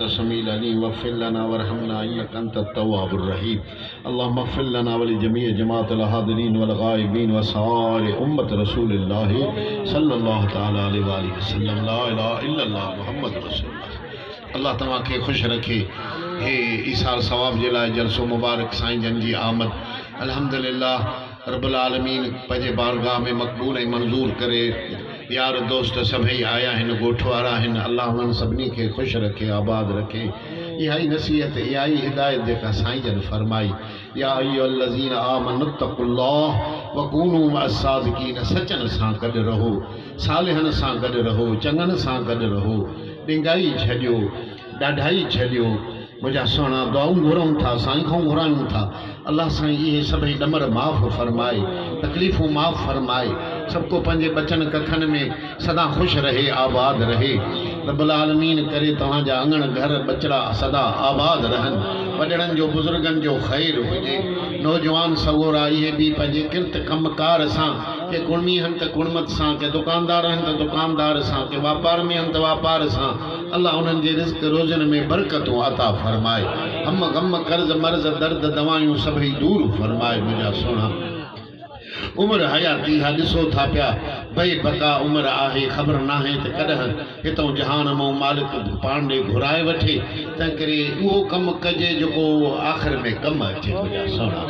अन्ता समीउल अलीम वग़फ़िर लना वरहमना इन्नका अंतत तव्वाबुर रहीम। अल्लाहुम्मा इग़फ़िर लना व लिजमीइ जमाअतिल हाज़िरीन वल गायबीन व सारि उम्मत रसूलिल्लाह सल्लल्लाहु तआला अलैहि व आलिहि वसल्लम। ला इलाहा इल्लल्लाह मुहम्मद रसूलुल्लाह। अल्लाह तव्हां खे ख़ुशि रखे। हे ईसार सवाब जे लाइ जलसो मुबारक साईं जन जी आमद अल्हम्दुलिल्लाह रब्बुल आलमीन पंहिंजे बारगाह में मक़बूल ऐं मंज़ूर करे। यार दोस्त सभई आया आहिनि, ॻोठ वारा आहिनि। अल्लाह उन्हनि सभिनी खे ख़ुशि रखे, आबाद रखे। इहा ई नसीहत, इहा ई हिदायत जेका साईं जन फरमाई, या अय्युहल्लज़ीना आमनुत्तक़ुल्लाह व कूनू मअस्सादिक़ीन, सचनि सां गॾु रहो, सालिहनि सां गॾु रहो, चङनि सां गॾु रहो। ॾिंगाई छॾियो, ॾाढाई छॾियो। मुंहिंजा सुहिणा दुआऊं घुरूं था, साईं खां घुरायूं था। अल्लाह साईं इहे सभई ॾमर माफ़ फरमाए, तकलीफ़ूं माफ़ फरमाए। सभु को पंहिंजे बचन कखनि में सदा ख़ुशि रहे, आबाद रहे। रब्बुल आलमीन करे तव्हांजा अंगण घर बचड़ा सदा आबाद रहनि। वॾड़नि जो बुज़ुर्गनि जो ख़ैर हुजे। नौजवान सगोरा इहे बि पंहिंजे किर्त कमकार सां, के कुड़मी आहिनि त कुड़मत सां, के दुकानदार आहिनि त दुकानदार सां, के वापार में आहिनि त वापार सां। अल्लाह उन्हनि जे रिज़्क़ रोज़न में बरकतूं अता फरमाए। हम गम कर्ज़ मर्ज़ दर्द दवायूं सभई दूर फरमाए। मुंहिंजा सुहिणा उम्र हयाती हा ॾिसो था पिया, भई बका उम्र आहे, ख़बर नाहे त कॾहिं हितां जहान मां मालिक पाण ॾे घुराए वठे। तंहिं करे उहो कमु कजे जेको आख़िर में कमु अचे। मुंहिंजा सुहिणा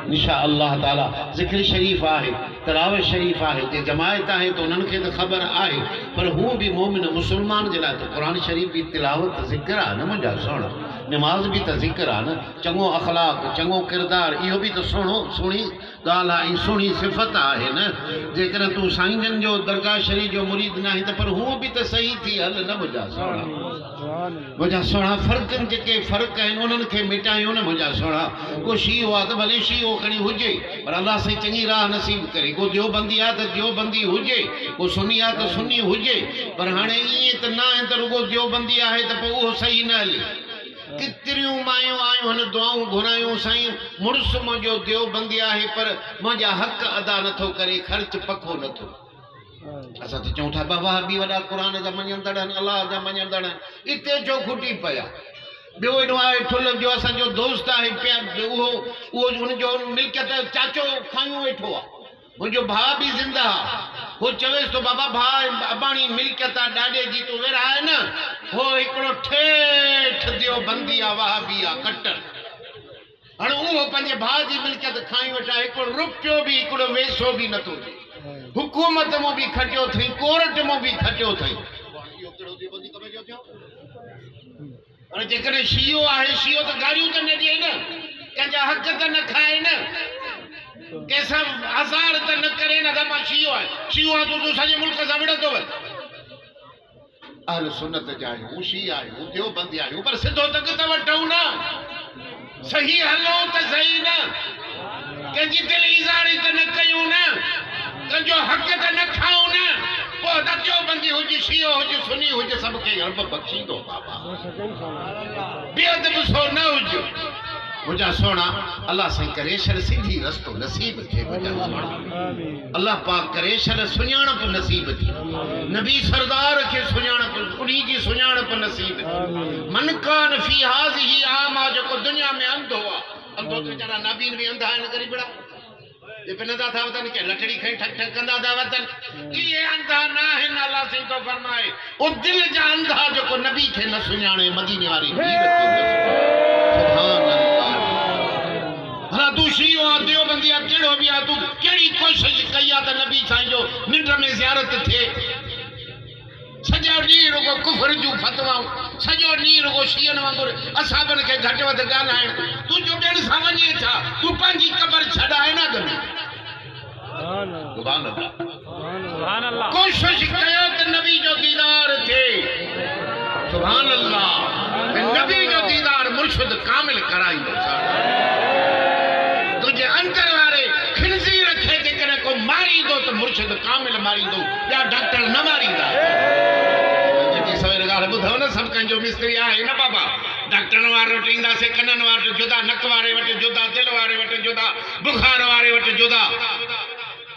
इंशा अल्लाह ताला ज़िक्र शरीफ़ आहे, तलावत शरीफ़ आहे, जे जमायत आहे त उन्हनि खे त ख़बर आहे, पर हू बि मोमिन मुस्लमान जे लाइ त क़ुरान शरीफ़ बि तिलावत ज़िक्र आहे न। मुंहिंजा सुहिणा नमाज़ बि त ज़िक्र आहे न। चङो अख़लाक़, चङो किरदार, इहो बि त सुहिणी ॻाल्हि आहे, सुहिणी सिफ़त आहे न। जेकॾहिं तूं साईं जन जो दरगाह शरीफ़ जो मुरीद न आहीं त पर हू बि त सही थी हल न। मुंहिंजा सुहिणा मुंहिंजा सुहिणा फ़र्क़नि जेके फ़र्क़ आहिनि उन्हनि खे मिटायूं न। मुंहिंजा सुहिणा को शीओ आहे त भले शीओ खणी हुजे, पर अल्लाह साईं चङी राह नसीब करे। को देवबंदी आहे त देवबंदी हुजे, को सुन्नी आहे त सुन्नी हुजे। पर हाणे ईअं त न आहे त रुगो देवबंदी आहे त पोइ उहो सही न हले। केतिरियूं मायूं आयूं आहिनि, दुआऊं घुरायूं, साईं मुड़ुसु मुंहिंजो देवबंदी आहे पर मुंहिंजा हक़ अदा नथो करे, ख़र्च पको नथो। असां त चऊं था बाबा बि वॾा क़ुरान जा मञंदड़ आहिनि, अलाह जा मञंदड़ आहिनि, हिते छो खुटी पिया। ॿियो एॾो आहे ठुल जो असांजो दोस्त आहे पिया, उहो हुनजो मिल्कियत चाचो खायूं वेठो आहे। मुंहिंजो भाउ बि ज़िंदा आहे, हो चवेसि थो बाबा भाउ अबाणी मिल्कियत आहे ॾाॾे जी, तूं विरहाए न। हो हिकिड़ो ठेठ देवबंदी आहे, वहाबी आहे कट्टर। हाणे उहो पंहिंजे भाउ जी मिल्कियत खाई वेठा, हिकिड़ो रुपयो बि, हिकिड़ो वेसो बि नथो ॾे। हुकूमत मां बि खटियो अथई, कोर्ट मां बि खटियो अथई। हाणे जेकॾहिं शीओ आहे, शीओ त गाड़ियूं त न ॾिए न, कंहिंजा हक़ त न खाए न, कंहिंसां आज़ार त न करे न। मां शीओ आहे, शीओ आहे तूं सॼे मुल्क सां विढ़ंदो वञ। अहल सुन्नत जा आहियूं, शीआ आहियूं, देवबंदी आहियूं, पर सिधो तक त वठूं न, सही हलो त सही न, कंहिंजी दिल इज़ारी त न कयूं न, कंहिंजो हक़ त न खाऊं न। पोइ त देवबंदी हुजे, शीओ हुजे, सुन्नी हुजे, सभु खे रब बख़्शींदो बाबा। बेअदब सो न हुजे। मुंहिंजा सुहिणा अल्लाह साईं करे छॾ सिधी रस्तो नसीब थिए। मुंहिंजा सुहिणा अल्लाह पाक करे छॾ सुञाणप नसीब थी, नबी सरदार खे सुञाणप, उन्ही जी सुञाणप नसीब थी। मन कान फी हाज़िही आमा, जेको दुनिया में अंधो आहे, अंधो त वीचारा नबीन बि अंधा आहिनि ग़रीबड़ा, ये पिनंदा था वतन के लठड़ी खई ठक ठक कंदा था वतन, ये अंधा ना है। अल्लाह सिंह तो फरमाए ओ दिल जा अंधा जो नबी खे न सुञाणे, मदीने वाली वीर खे न सुभान अल्लाह। भला तू शीओ आ, देवबंदी आ, केड़ो भी आ, तू केड़ी कोशिश कई आ त नबी साईं जो निंड में ज़ियारत थे। सॼो ॾींहुं रुगो कुफर जूं फतवाऊं, सॼो ॾींहुं रुगो शीअनि वांगुरु असाबनि खे घटि वधि ॻाल्हाइण। तुंहिंजो ॿियनि सां वञे छा, तूं पंहिंजी क़बर छॾाए न अॻ में। सुभान अल्लाह। कोशिश कयो त नबी जो दीदार थे। सुभान अल्लाह। नबी जो दीदार मुर्शिद कामिल कराईंदो। तुझे अंदर वारे खिलजी रखे, जेकॾहिं को मारींदो त मुर्शिद कामिल मारींदो, या डॉक्टर न मारींदा। सवेर ॻाल्हि ॿुधो न, सभु कंहिंजो मिस्त्री आहे न बाबा। डॉक्टरनि वारे वटि ईंदासीं, कननि वारे वटि जुदा, नक वारे वटि जुदा, दिलि वारे वटि जुदा, बुखार वारे वटि जुदा।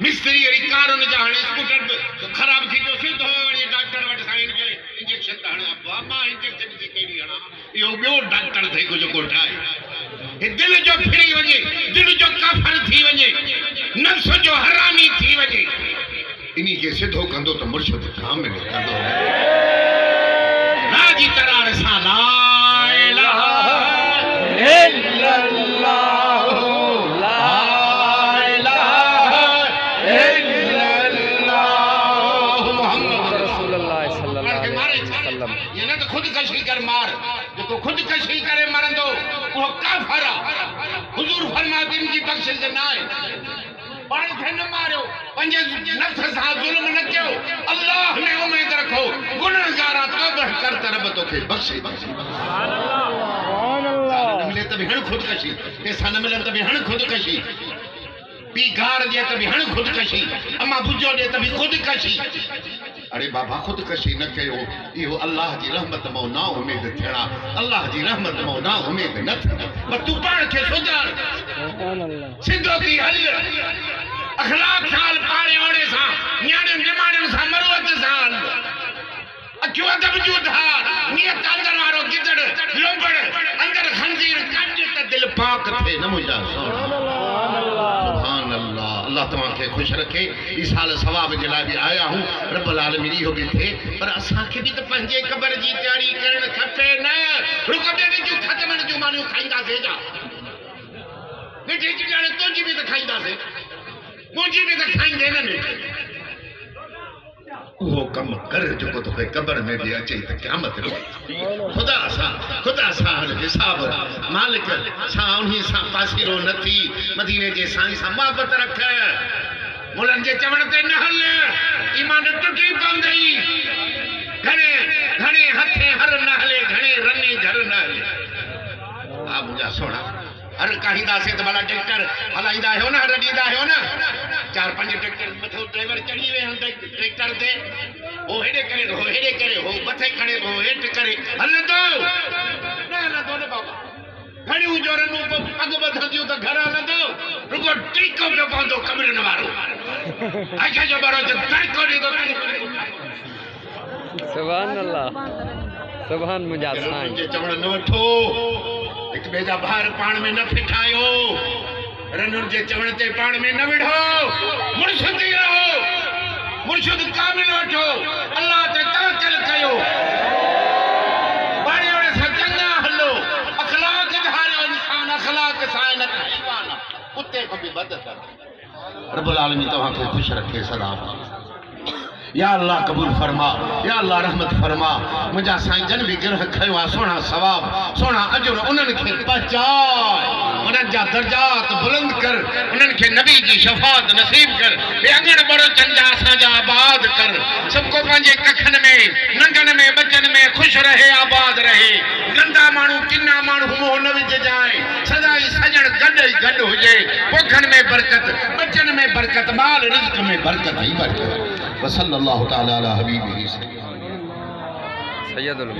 मिस्त्री अहिड़ी कारुनि जा, हाणे स्कूटर ख़राब थी पियो, सिधो वञी डॉक्टर वटि साईं खे इंजेक्शन त हणां। मां इंजेक्शन जी कहिड़ी हणां? यो ॿियो डॉक्टर थे को जेको ठाहे हे दिल जो फिरी वञे, दिल जो काफर थी वञे, नफ्स जो हरामी थी वञे, इन्ही के सिधो कंदो तो मुर्शिद कामिल कंदो। राजी करार सां ला इलाहा इल्लल्लाह ला इलाहा इल्लल्लाह मुहम्मद रसूलुल्लाह सल्लल्लाहु अलैहि वसल्लम। ये न तो खुदकशी कर मार, जो खुदकशी करे मरंदो वो काफर आ। हुजूर फरमाते इनकी बख्शिश ना है, पाण खे न मारियो, पंहिंजे नफ्स सां ज़ुल्म न कयो, अल्लाह में उम्मीद रखो, गुनहगारा तौबा कर त रब तोखे बख्शे। सुभान अल्लाह। न मिले त भी हण खुदकशी, पैसा न मिलन त भी हण खुदकशी, पी गार दे त भी हण खुदकशी, अम्मा बुझो दे त भी खुदकशी। अरे बाबा खुदकशी न कयो, इहो अल्लाह जी रहमत मो ना उम्मीद थियणा, अल्लाह जी रहमत मो ना उम्मीद न थियणा। पर तू पाण खे सुधार, सिधो थी हल, अखलाक सां पाड़े ओड़े सां, न्याणियुनि निमाणियुनि सां, मरुवत सां हल, अखियूं अदब जूं धार, नियत अंदर वारो गिदड़ लोंबड़, अंदर खंजीर कज त दिल पाक थे न मुंहिंजा। सुभान अल्लाह। अल्लाह तव्हांखे ख़ुशि रखे। इस साल सवाब जे लाइ बि आया हूं, रब्बुल आलमीन इहो बि थिए, पर असांखे बि त पंहिंजे क़बर जी तयारी करणु खपे न। रुको ॾेढ जूं ख़तमनि जूं मानियूं खाईंदासीं जा, मिठी ॼाणे तुंहिंजी बि त खाईंदासीं, मुंहिंजी बि त खाईंदे न मिठी। वो कम कर जो तोखे क़बर में भी अचे त क़यामत में खुदा सा हिसाब मालिक सा उन्हीं सा पासीरो न थी, मदीने जे साईं सा मोहब्बत रख, मुलनि जे चवण ते न हल, ईमान टुटी पवंदई। घणे घणे हथे हर न हले, घणे रने घर न हले। हा मुंहिंजा सोना, हर काहींदासीं त भला ट्रैक्टर हलाईंदा आहियो न, हर ॾींदा आहियो न, 4-5 ट्रैक्टर मथो ड्राइवर चढ़ी वे हूं ट्रैक्टर ते, हो हेॾे करे हो हेॾे करे, हो मथे खणे हो हेठि करे हलंदो न, हलंदो न बाबा। घणियूं जोरनूं पग ॿधंदियूं त घर हलंदो, रुगो टीको पियो पवंदो कमरनि वारो, अखि जो बरो जो तड़को ॾींदो। सुभान अल्लाह, सुभान मुंहिंजा साईं। जे चवण न वठो, हिक ॿिए जा भार पाण में न फिठायो, रनुनि जे चवण ते पाण में न विढ़ो, मुर्शिद ई रहो, मुर्शिद कामिल वठो, अल्लाह ते तवक्कुल कयो, पाणे ओड़े सां चङा हलो, अखलाक धारियो इंसान, अखलाक सां न हैवान कुत्ते को भी बद कर। रब्बुल आलमीन तव्हांखे ख़ुशि रखे सदा। या अल्लाह कबूल फरमा, या अल्लाह रहमत फरमा। मुंहिंजा साईं जन बि गिरह खयो आहे, सोना सवाब सोना अजुर उन्हनि खे पहुचाए, उन्हनि जा दर्जात बुलंद कर, उन्हनि खे नबी जी शफात नसीब कर, अङण बड़ो चंदा असांजा आबाद कर, सबको पंहिंजे कखनि में नंगनि में बचनि में ख़ुशि रहे, आबाद रहे। गंदा माण्हू किना माण्हू मोह न विझजाए, सदाई सजण गॾु ई गॾु हुजे, पोखनि में बरकत, बचनि में बरकत, माल रिज़्क़ में बरकत ई बरकत। वसल्लल्लाहु तआला अला हबीबिही सय्यदुल